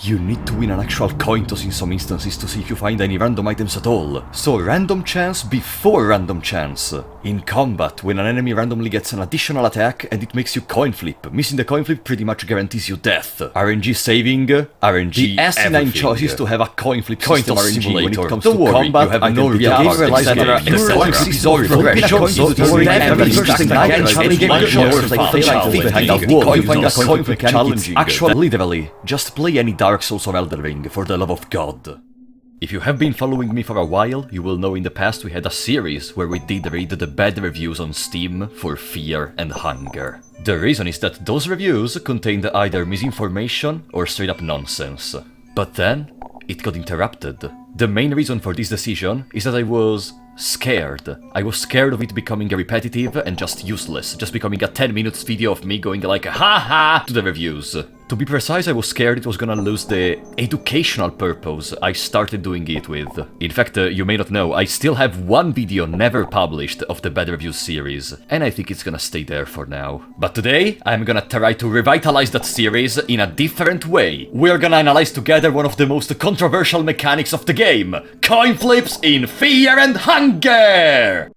you need to win an actual coin toss in some instances to see if you find any random items at all. So random chance before random chance. In combat, when an enemy randomly gets an additional attack and it makes you coin flip, missing the coin flip pretty much guarantees you death. RNG saving, RNG the asinine choice is to have a coin flip system RNG when it comes to combat. You have no real etc. Coin flip is all progression, so every first thing I can challenge behind a wall, you find a coin flip challenging. Actually, literally, just play any Dark Souls or Elden Ring, for the love of God. If you have been following me for a while, you will know in the past we had a series where we did read the bad reviews on Steam for Fear and Hunger. The reason is that those reviews contained either misinformation or straight up nonsense. But then, it got interrupted. The main reason for this decision is that I was scared. I was scared of it becoming repetitive and just useless, just becoming a 10 minutes video of me going like ha to the reviews. To be precise, I was scared it was gonna lose the educational purpose I started doing it with. In fact, you may not know, I still have one video never published of the Bad Reviews series, and I think it's gonna stay there for now. But today, I'm gonna try to revitalize that series in a different way. We're gonna analyze together one of the most controversial mechanics of the game, coin flips in Fear and Hunger!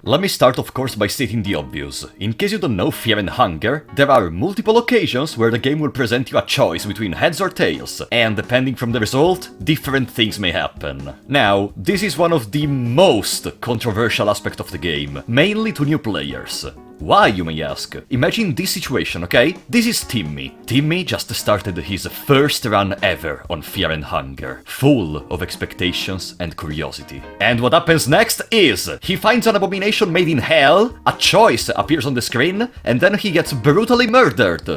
Let me start of course by stating the obvious. In case you don't know Fear and Hunger, there are multiple occasions where the game will present you a choice between heads or tails, and depending from the result, different things may happen. Now, this is one of the most controversial aspects of the game, mainly to new players. Why, you may ask? Imagine this situation, okay? This is Timmy. Timmy just started his first run ever on Fear and Hunger, full of expectations and curiosity. And what happens next is, he finds an abomination made in hell, a choice appears on the screen, and then he gets brutally murdered.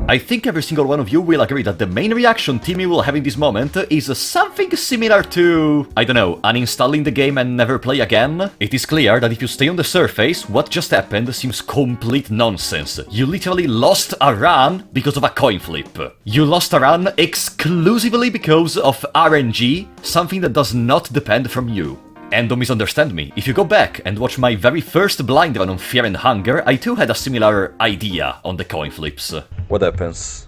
I think every single one of you will agree that the main reaction Timmy will have in this moment is something similar to, I don't know, uninstalling the game and never play again. It is clear that if you stay on the surface, what just happened seems complete nonsense. You literally lost a run because of a coin flip. You lost a run exclusively because of RNG, something that does not depend from you. And don't misunderstand me, if you go back and watch my very first blind run on Fear and Hunger, I too had a similar idea on the coin flips. What happens?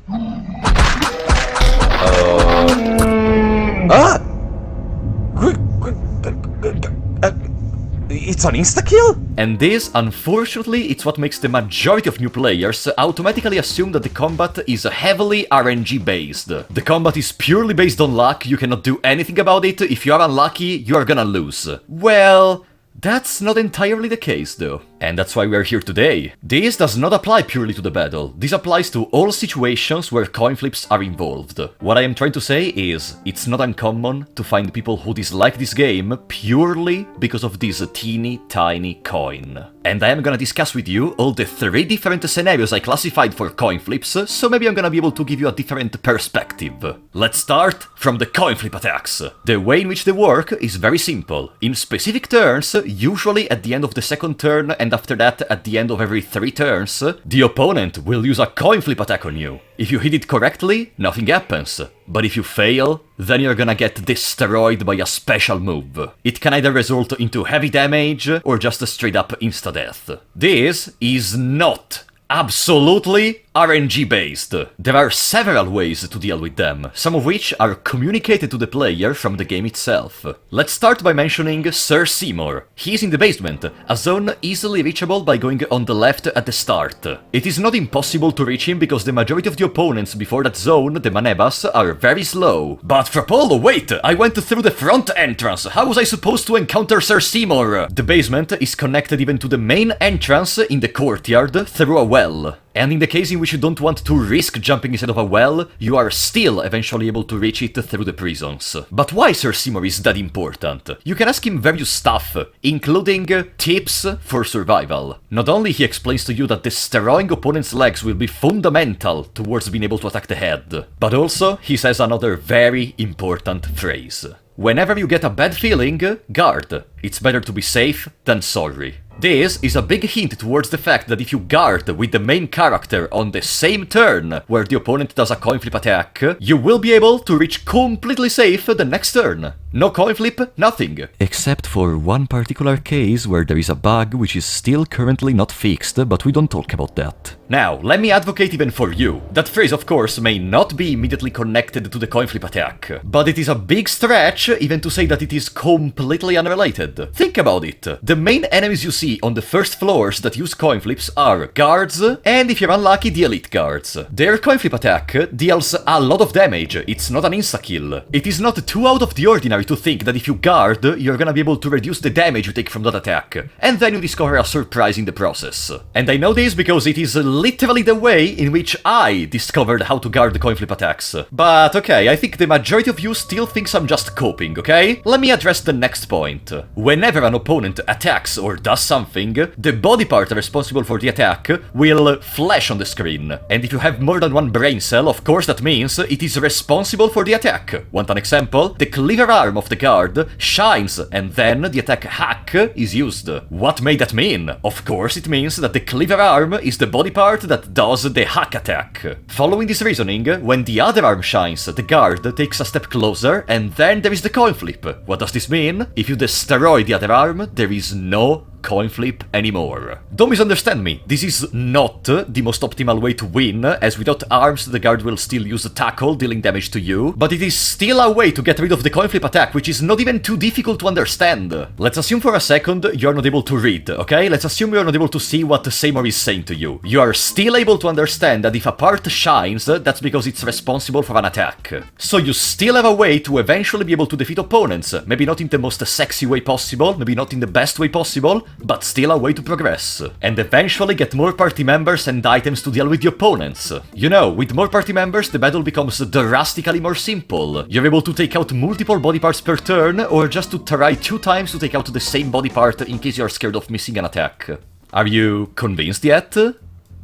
It's an insta-kill? And this, unfortunately, it's what makes the majority of new players automatically assume that the combat is heavily RNG based. The combat is purely based on luck, you cannot do anything about it, if you are unlucky, you are gonna lose. Well, that's not entirely the case though. And that's why we're here today. This does not apply purely to the battle. This applies to all situations where coin flips are involved. What I am trying to say is, it's not uncommon to find people who dislike this game purely because of this teeny tiny coin. And I am gonna discuss with you all the 3 different scenarios I classified for coin flips, so maybe I'm gonna be able to give you a different perspective. Let's start from the coin flip attacks. The way in which they work is very simple. In specific turns, usually at the end of the second turn and after that at the end of every 3 turns, the opponent will use a coin flip attack on you. If you hit it correctly, nothing happens. But if you fail, then you're gonna get destroyed by a special move. It can either result into heavy damage or just a straight up insta-death. This is not absolutely RNG based. There are several ways to deal with them, some of which are communicated to the player from the game itself. Let's start by mentioning Sir Seymour. He's in the basement, a zone easily reachable by going on the left at the start. It is not impossible to reach him because the majority of the opponents before that zone, the Manebas, are very slow. But Frapolo, wait! I went through the front entrance, how was I supposed to encounter Sir Seymour? The basement is connected even to the main entrance in the courtyard through a well. And in the case in which you don't want to risk jumping inside of a well, you are still eventually able to reach it through the prisons. But why Sir Seymour is that important? You can ask him various stuff, including tips for survival. Not only he explains to you that destroying opponent's legs will be fundamental towards being able to attack the head, but also he says another very important phrase. Whenever you get a bad feeling, guard. It's better to be safe than sorry. This is a big hint towards the fact that if you guard with the main character on the same turn where the opponent does a coin flip attack, you will be able to reach completely safe the next turn. No coin flip, nothing. Except for one particular case where there is a bug which is still currently not fixed, but we don't talk about that. Now, let me advocate even for you. That phrase, of course, may not be immediately connected to the coin flip attack, but it is a big stretch even to say that it is completely unrelated. Think about it. The main enemies you see on the first floors that use coin flips are guards, and if you're unlucky, the elite guards. Their coin flip attack deals a lot of damage. It's not an insta-kill. It is not too out of the ordinary to think that if you guard, you're gonna be able to reduce the damage you take from that attack, and then you discover a surprise in the process. And I know this because it is literally the way in which I discovered how to guard the coin flip attacks. But okay, I think the majority of you still thinks I'm just coping, okay? Let me address the next point. Whenever an opponent attacks or does something, the body part responsible for the attack will flash on the screen. And if you have more than one brain cell, of course that means it is responsible for the attack. Want an example? The cleaver arm of the guard shines, and then the attack hack is used. What may that mean? Of course it means that the cleaver arm is the body part that does the hack attack. Following this reasoning, when the other arm shines, the guard takes a step closer, and then there is the coin flip. What does this mean? If you destroy the other arm, there is no coin flip anymore. Don't misunderstand me, this is not the most optimal way to win, as without arms the guard will still use the tackle, dealing damage to you, but it is still a way to get rid of the coin flip attack, which is not even too difficult to understand. Let's assume for a second you're not able to read, okay? Let's assume you're not able to see what Seymour is saying to you. You are still able to understand that if a part shines, that's because it's responsible for an attack. So you still have a way to eventually be able to defeat opponents, maybe not in the most sexy way possible, maybe not in the best way possible, but still a way to progress, and eventually get more party members and items to deal with the opponents. You know, with more party members, the battle becomes drastically more simple. You're able to take out multiple body parts per turn, or just to try 2 times to take out the same body part in case you're scared of missing an attack. Are you convinced yet?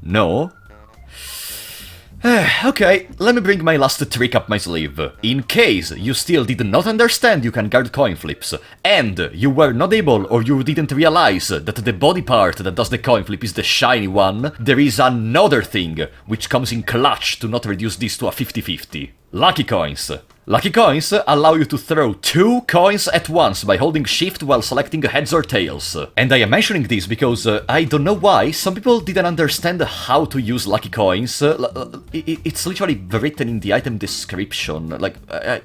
No? Okay, let me bring my last trick up my sleeve. In case you still did not understand you can guard coin flips, and you were not able or you didn't realize that the body part that does the coin flip is the shiny one, there is another thing which comes in clutch to not reduce this to a 50-50. Lucky coins. Lucky coins allow you to throw 2 coins at once by holding shift while selecting heads or tails. And I am mentioning this because I don't know why some people didn't understand how to use lucky coins. It's literally written in the item description. Like,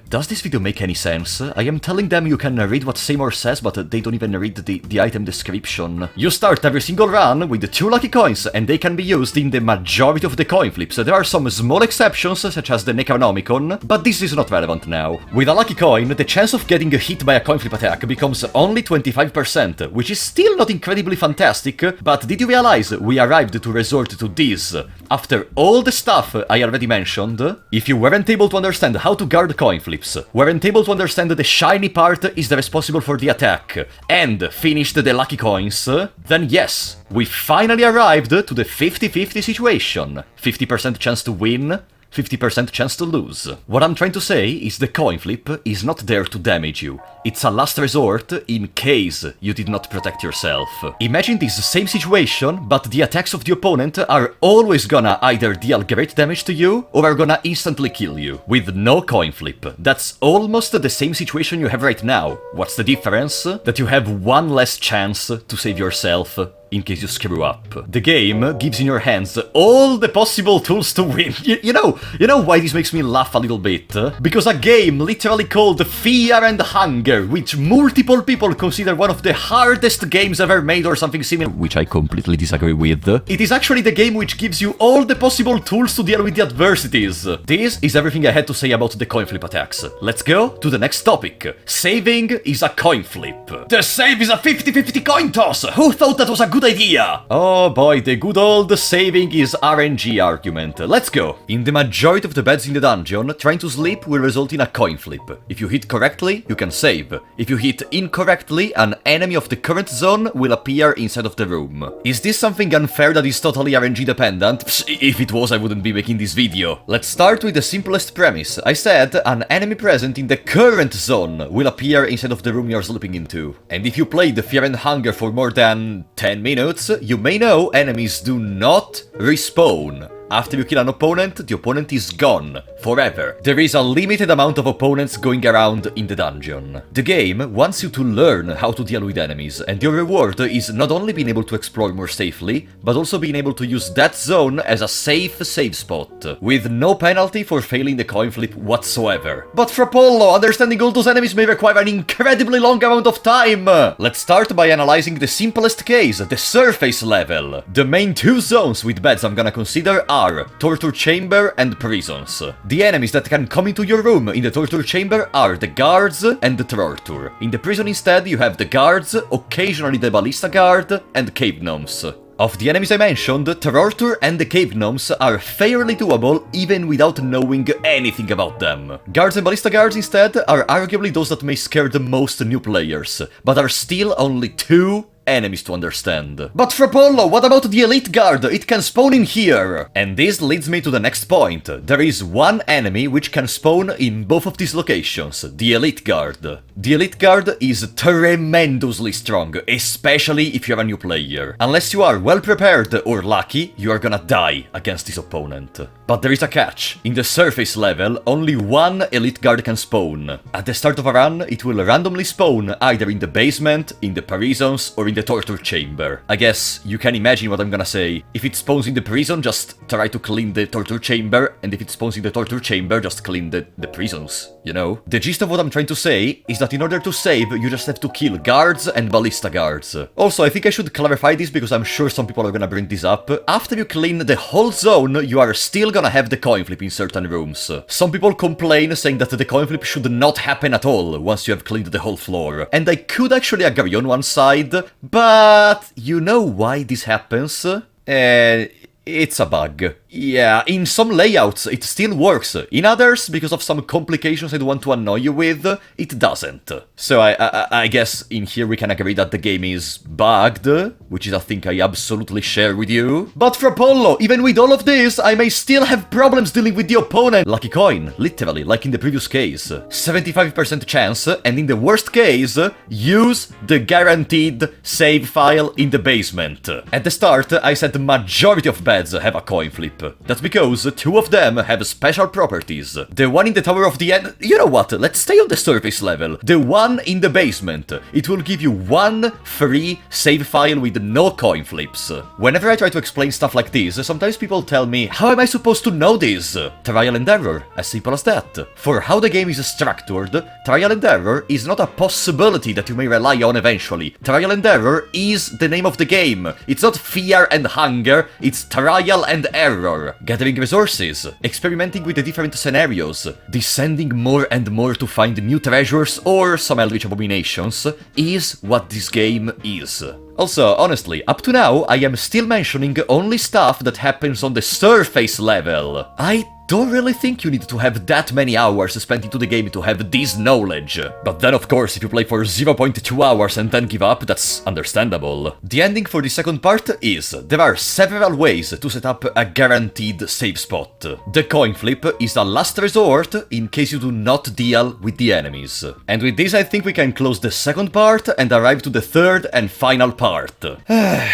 does this video make any sense? I am telling them you can read what Seymour says, but they don't even read the item description. You start every single run with 2 lucky coins, and they can be used in the majority of the coin flips. There are some small exceptions, such as the Necronomicon, but this is not relevant now. With a lucky coin, the chance of getting hit by a coin flip attack becomes only 25%, which is still not incredibly fantastic, but did you realize we arrived to resort to this after all the stuff I already mentioned? If you weren't able to understand how to guard coin flips, weren't able to understand the shiny part is the responsible for the attack, and finished the lucky coins, then yes, we finally arrived to the 50-50 situation. 50% chance to win, 50% chance to lose. What I'm trying to say is the coin flip is not there to damage you. It's a last resort in case you did not protect yourself. Imagine this same situation, but the attacks of the opponent are always gonna either deal great damage to you or are gonna instantly kill you, with no coin flip. That's almost the same situation you have right now. What's the difference? That you have one less chance to save yourself in case you screw up. The game gives in your hands all the possible tools to win. You know why this makes me laugh a little bit? Because a game literally called Fear and Hunger, which multiple people consider one of the hardest games ever made or something similar, which I completely disagree with, it is actually the game which gives you all the possible tools to deal with the adversities. This is everything I had to say about the coin flip attacks. Let's go to the next topic. Saving is a coin flip. The save is a 50-50 coin toss! Who thought that was a good good idea! Oh boy, the good old saving is RNG argument. Let's go. In the majority of the beds in the dungeon, trying to sleep will result in a coin flip. If you hit correctly, you can save. If you hit incorrectly, an enemy of the current zone will appear inside of the room. Is this something unfair that is totally RNG dependent? Psh, if it was, I wouldn't be making this video. Let's start with the simplest premise. I said an enemy present in the current zone will appear inside of the room you're sleeping into. And if you played Fear and Hunger for more than 10 minutes, you may know enemies do not respawn. After you kill an opponent, the opponent is gone. Forever. There is a limited amount of opponents going around in the dungeon. The game wants you to learn how to deal with enemies, and your reward is not only being able to explore more safely, but also being able to use that zone as a safe save spot, with no penalty for failing the coin flip whatsoever. But for Apollo, understanding all those enemies may require an incredibly long amount of time! Let's start by analyzing the simplest case, the surface level. The main two zones with beds I'm gonna consider are torture chamber and prisons. The enemies that can come into your room in the torture chamber are the guards and the torture. In the prison instead you have the guards, occasionally the ballista guard, and cave gnomes. Of the enemies I mentioned, Torture and the Cave Gnomes are fairly doable even without knowing anything about them. Guards and Ballista Guards instead are arguably those that may scare the most new players, but are still only two enemies to understand. But for Apollo, what about the Elite Guard? It can spawn in here! And this leads me to the next point. There is one enemy which can spawn in both of these locations, the Elite Guard. The Elite Guard is tremendously strong, especially if you're a new player. Unless you are well prepared or lucky, you are gonna die against this opponent. But there is a catch. In the surface level, only one Elite Guard can spawn. At the start of a run, it will randomly spawn either in the basement, in the prisons, or in the torture chamber. I guess you can imagine what I'm gonna say. If it spawns in the prison, just try to clean the torture chamber, and if it spawns in the torture chamber, just clean the prisons, you know? The gist of what I'm trying to say is that in order to save, you just have to kill guards and ballista guards. Also, I think I should clarify this because I'm sure some people are gonna bring this up. After you clean the whole zone, you are still gonna have the coin flip in certain rooms. Some people complain saying that the coin flip should not happen at all once you have cleaned the whole floor. And I could actually agree on one side, but you know why this happens? It's a bug. Yeah, in some layouts it still works. In others, because of some complications I don't want to annoy you with, it doesn't. So I guess in here we can agree that the game is bugged, which is a thing I absolutely share with you. But for Apollo, even with all of this, I may still have problems dealing with the opponent. Lucky coin, literally, like in the previous case. 75% chance, and in the worst case, use the guaranteed save file in the basement. At the start, I said the majority of beds have a coin flip. That's because two of them have special properties. The one in the Tower of the End... You know what? Let's stay on the surface level. The one in the basement. It will give you one free save file with no coin flips. Whenever I try to explain stuff like this, sometimes people tell me, how am I supposed to know this? Trial and error. As simple as that. For how the game is structured, trial and error is not a possibility that you may rely on eventually. Trial and error is the name of the game. It's not fear and hunger, it's trial and error. Gathering resources, experimenting with the different scenarios, descending more and more to find new treasures or some eldritch abominations, is what this game is. Also, honestly, up to now, I am still mentioning only stuff that happens on the surface level. I don't really think you need to have that many hours spent into the game to have this knowledge. But then of course, if you play for 0.2 hours and then give up, that's understandable. The ending for the second part is, there are several ways to set up a guaranteed save spot. The coin flip is a last resort in case you do not deal with the enemies. And with this I think we can close the second part and arrive to the third and final part.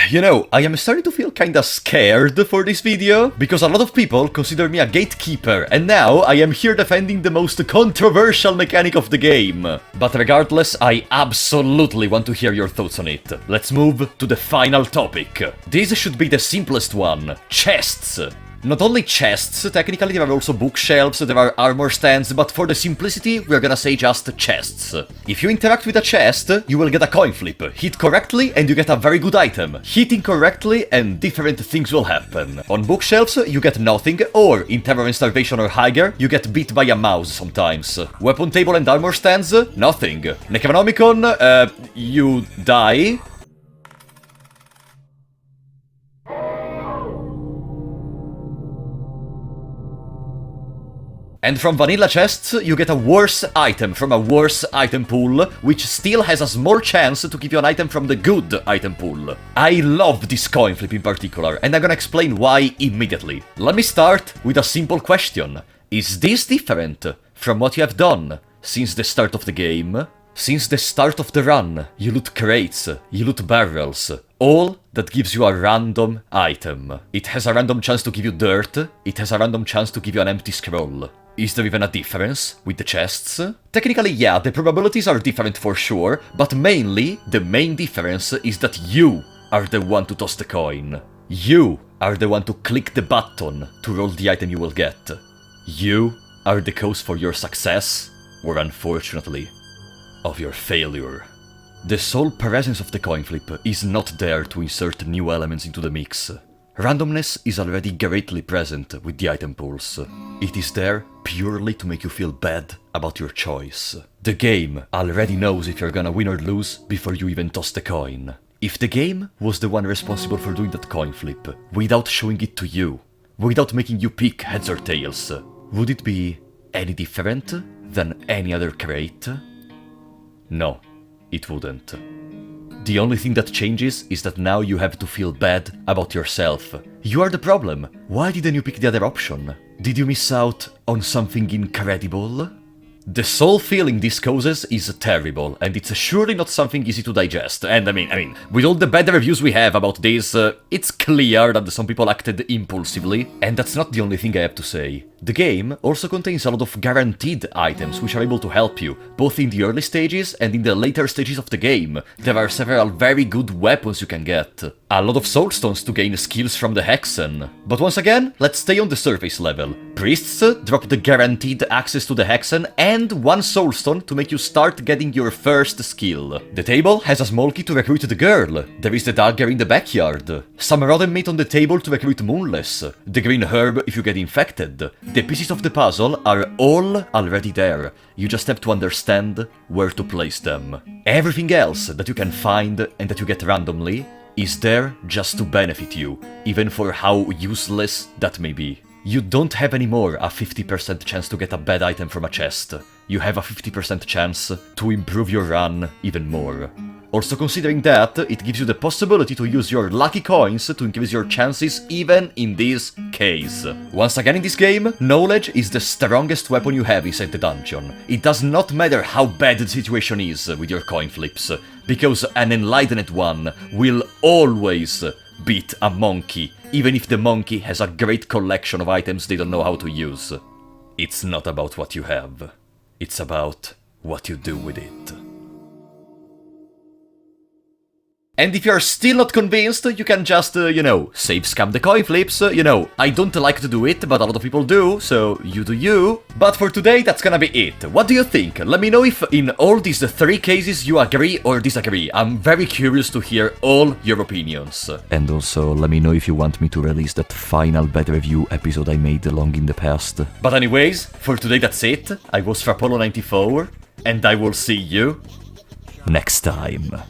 You know, I am starting to feel kinda scared for this video, because a lot of people consider me a gatekeeper, and now I am here defending the most controversial mechanic of the game. But regardless, I absolutely want to hear your thoughts on it. Let's move to the final topic. This should be the simplest one. Chests. Not only chests, technically there are also bookshelves, there are armor stands, but for the simplicity, we're gonna say just chests. If you interact with a chest, you will get a coin flip. Hit correctly and you get a very good item. Hit incorrectly and different things will happen. On bookshelves, you get nothing, or in Terror and Starvation or higher, you get beat by a mouse sometimes. Weapon table and armor stands, nothing. Necronomicon, you die. And from vanilla chests, you get a worse item from a worse item pool, which still has a small chance to give you an item from the good item pool. I love this coin flip in particular, and I'm gonna explain why immediately. Let me start with a simple question. Is this different from what you have done since the start of the game? Since the start of the run, you loot crates, you loot barrels, all that gives you a random item. It has a random chance to give you dirt, it has a random chance to give you an empty scroll. Is there even a difference with the chests? Technically, yeah, the probabilities are different for sure, but mainly, the main difference is that you are the one to toss the coin. You are the one to click the button to roll the item you will get. You are the cause for your success, or unfortunately, of your failure. The sole presence of the coin flip is not there to insert new elements into the mix. Randomness is already greatly present with the item pools. It is there purely to make you feel bad about your choice. The game already knows if you're gonna win or lose before you even toss the coin. If the game was the one responsible for doing that coin flip, without showing it to you, without making you pick heads or tails, would it be any different than any other crate? No, it wouldn't. The only thing that changes is that now you have to feel bad about yourself. You are the problem. Why didn't you pick the other option? Did you miss out on something incredible? The sole feeling this causes is terrible, and it's surely not something easy to digest. And I mean, with all the bad reviews we have about this, it's clear that some people acted impulsively. And that's not the only thing I have to say. The game also contains a lot of guaranteed items which are able to help you, both in the early stages and in the later stages of the game. There are several very good weapons you can get. A lot of soulstones to gain skills from the Hexen. But once again, let's stay on the surface level. Priests drop the guaranteed access to the Hexen and one soulstone to make you start getting your first skill. The table has a small key to recruit the girl. There is the dagger in the backyard. Some rotten meat on the table to recruit Moonless. The green herb if you get infected. The pieces of the puzzle are all already there. You just have to understand where to place them. Everything else that you can find and that you get randomly is there just to benefit you, even for how useless that may be. You don't have anymore a 50% chance to get a bad item from a chest. You have a 50% chance to improve your run even more. Also considering that, it gives you the possibility to use your lucky coins to increase your chances even in this case. Once again in this game, knowledge is the strongest weapon you have inside the dungeon. It does not matter how bad the situation is with your coin flips, because an enlightened one will always beat a monkey, even if the monkey has a great collection of items they don't know how to use. It's not about what you have, it's about what you do with it. And if you're still not convinced, you can just, save scam the coin flips. I don't like to do it, but a lot of people do, so you do you. But for today, that's gonna be it. What do you think? Let me know if in all these 3 cases you agree or disagree. I'm very curious to hear all your opinions. And also, let me know if you want me to release that final bad review episode I made long in the past. But anyways, for today that's it. I was Frapolo94, and I will see you next time.